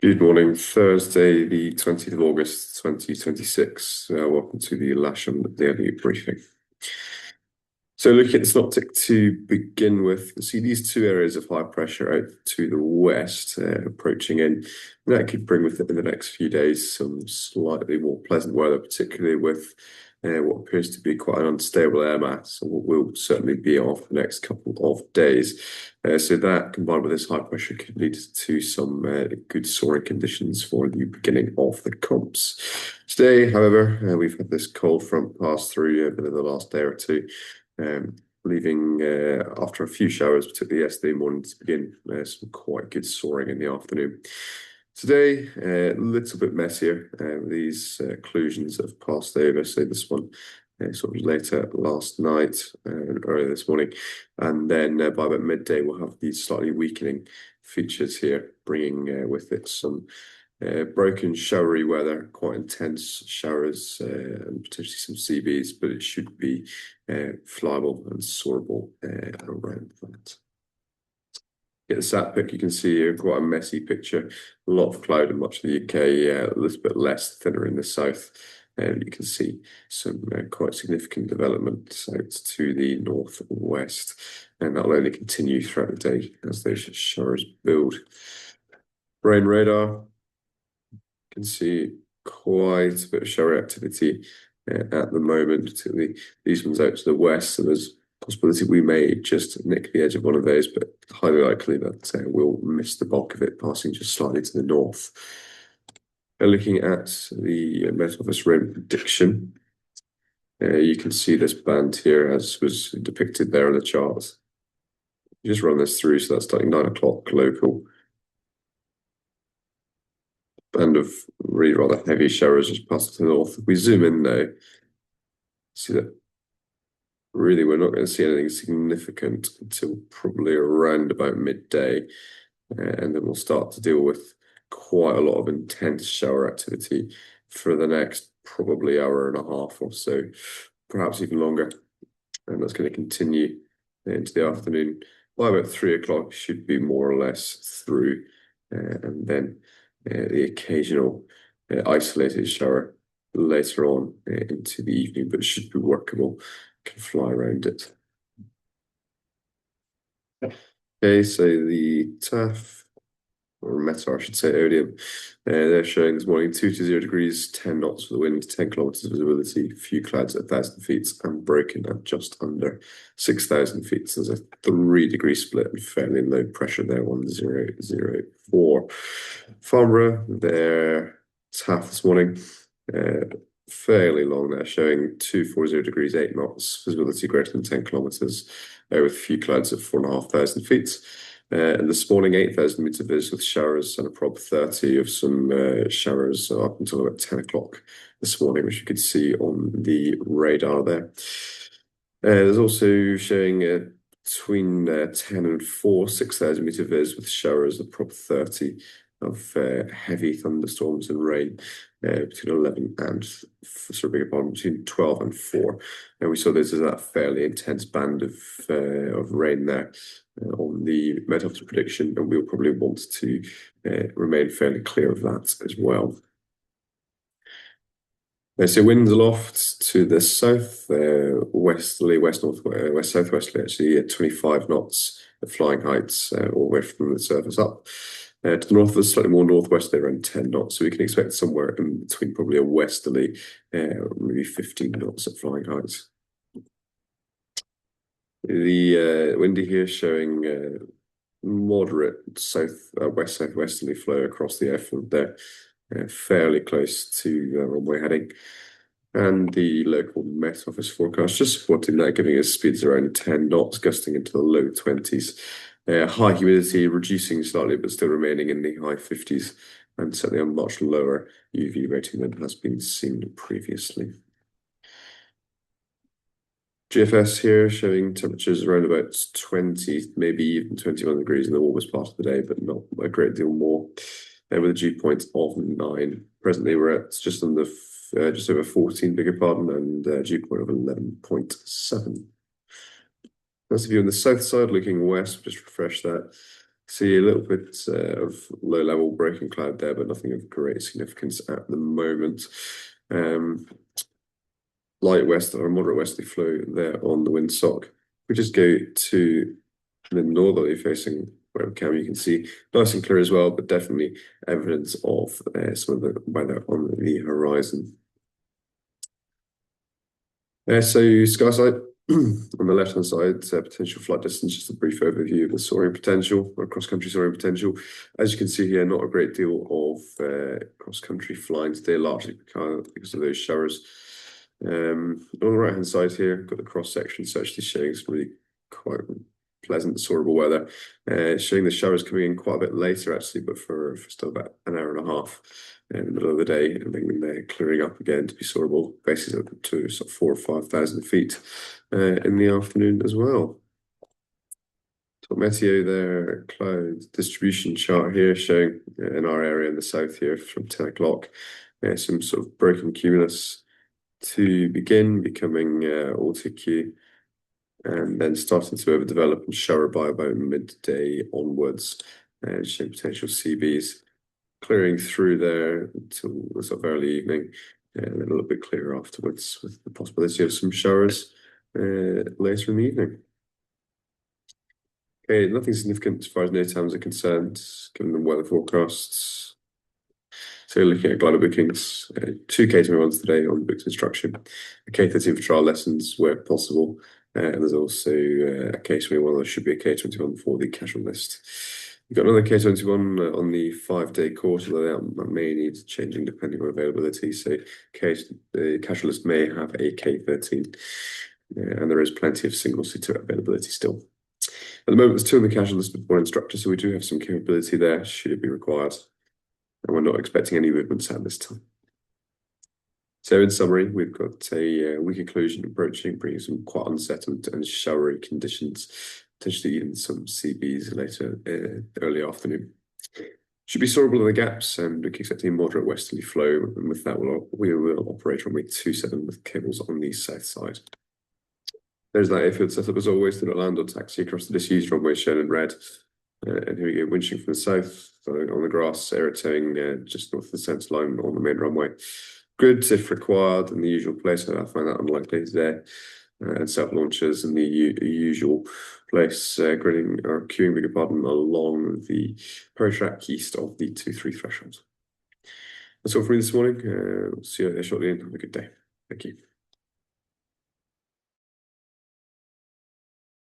Good morning, Thursday, the 20th of August, 2026. Welcome to the Lasham Daily Briefing. So looking at the synoptic to begin with, you see these two areas of high pressure out to the west approaching in. And that could bring with it in the next few days some slightly more pleasant weather, particularly with what appears to be quite an unstable air mass, and what will certainly be off the next couple of days. So that, combined with this high pressure, could lead to some good soaring conditions for the beginning of the comps. Today, however, we've had this cold front pass through over the last day or two, leaving after a few showers, particularly yesterday morning to begin, some quite good soaring in the afternoon. Today, a little bit messier. These occlusions have passed over. So this one sort of later last night and earlier this morning. And then by about midday, we'll have these slightly weakening features here, bringing with it some broken showery weather, quite intense showers, and potentially some CBs, but it should be flyable and soarable around that. Get the sat pic, you can see here quite a messy picture. A lot of cloud in much of the UK, a little bit less, thinner in the south. And you can see some quite significant development out to the northwest, and that'll only continue throughout the day as those showers build. Rain radar, you can see quite a bit of shower activity at the moment, particularly these ones out to the west. So there's possibility we may just nick the edge of one of those, but highly likely that we'll miss the bulk of it, passing just slightly to the north. Looking at the Met Office rain prediction, you can see this band here as was depicted there on the chart. You just run this through, so that's starting 9 o'clock local. Band of really rather heavy showers just past to the north. If we zoom in though, see that really we're not going to see anything significant until probably around about midday, and then we'll start to deal with quite a lot of intense shower activity for the next probably hour and a half or so, perhaps even longer, and that's going to continue into the afternoon. By about 3 o'clock should be more or less through, and then the occasional isolated shower later on into the evening, but it should be workable, can fly around it. Okay, so the TAF, or METAR, I should say, Odium, they're showing this morning 2 to 0 degrees, 10 knots for the wind, 10 kilometers visibility, few clouds at 1,000 feet, and broken at just under 6,000 feet. So there's a 3-degree split and fairly low pressure there, 1004. Farnborough, their TAF this morning, fairly long there, showing 240 degrees, 8 knots, visibility greater than 10 kilometers, with a few clouds at 4,500 feet. And this morning, 8,000 meter vis with showers and a prob 30 of some showers up until about 10 o'clock this morning, which you could see on the radar there. There's also showing between 10 and 4, 6,000 meter vis with showers, a prob 30 of heavy thunderstorms and rain between 11 and, between 12 and 4. And we saw this as that fairly intense band of rain there on the Met Office prediction, and we'll probably want to remain fairly clear of that as well. So winds aloft to the south, westerly, west southwesterly, actually at 25 knots at flying heights, all the way from the surface up. To the north, there's slightly more northwesterly, around 10 knots. So we can expect somewhere in between probably a westerly, maybe 15 knots at flying heights. The windy here showing moderate west southwesterly flow across the airfield there, fairly close to runway heading. And the local Met Office forecast just supporting that, giving us speeds around 10 knots, gusting into the low 20s. High humidity reducing slightly, but still remaining in the high 50s, and certainly a much lower UV rating than has been seen previously. GFS here showing temperatures around about 20, maybe even 21 degrees in the warmest part of the day, but not a great deal more. With a dew point of 9. Presently, we're at just over 14, bigger pardon, and a dew point of 11.7. That's the view on the south side, looking west. Just refresh that. See a little bit of low-level breaking cloud there, but nothing of great significance at the moment. Light west or moderate westerly flow there on the windsock. We just go to the northerly facing webcam, you can see nice and clear as well, but definitely evidence of some of the weather on the horizon. So sky sight on the left-hand side, potential flight distance, just a brief overview of the soaring potential, or cross-country soaring potential. As you can see here, not a great deal of cross-country flying today, largely because of those showers. On the right-hand side here, got the cross-section, so actually showing some really quite pleasant, soarable weather. Showing the showers coming in quite a bit later, actually, but for still about an hour and a half in the middle of the day, and then they're clearing up again to be soarable, basically up to sort of 4,000 or 5,000 feet in the afternoon as well. Top Meteo there, cloud distribution chart here showing in our area in the south here from 10 o'clock, some sort of broken cumulus to begin becoming AutoQ, and then starting to overdevelop and shower by about midday onwards, showing potential CBs clearing through there until the sort of early evening, and then a little bit clearer afterwards with the possibility of some showers later in the evening. Okay, nothing significant as far as no times are concerned, given the weather forecasts. So looking at glider bookings, two K21s today on booked instruction, a K13 for trial lessons where possible, and there's also a K21, there should be a K21 for the casual list. We've got another K21 on the 5-day course, although that may need changing depending on availability. So the casual list may have a K13, and there is plenty of single-seater availability still. At the moment, there's two on the casual list with one instructor, so we do have some capability there, should it be required. And we're not expecting any movements at this time. So in summary, we've got a weak occlusion approaching, bringing some quite unsettled and showery conditions, potentially even some CBs later early afternoon. Should be soarable in the gaps, and we're expecting a moderate westerly flow, and with that we will operate runway 27 with cables on the south side. There's that airfield setup as always, to land or taxi across the disused runway shown in red. And here we go, winching from the south, on the grass, air towing just north of the centre line on the main runway. Grids if required in the usual place, I find that unlikely today. And self-launchers in the usual place, gridding or queuing, beg your pardon, along the protrack east of the 2-3 threshold. That's all for me this morning. See you there shortly and have a good day. Thank you.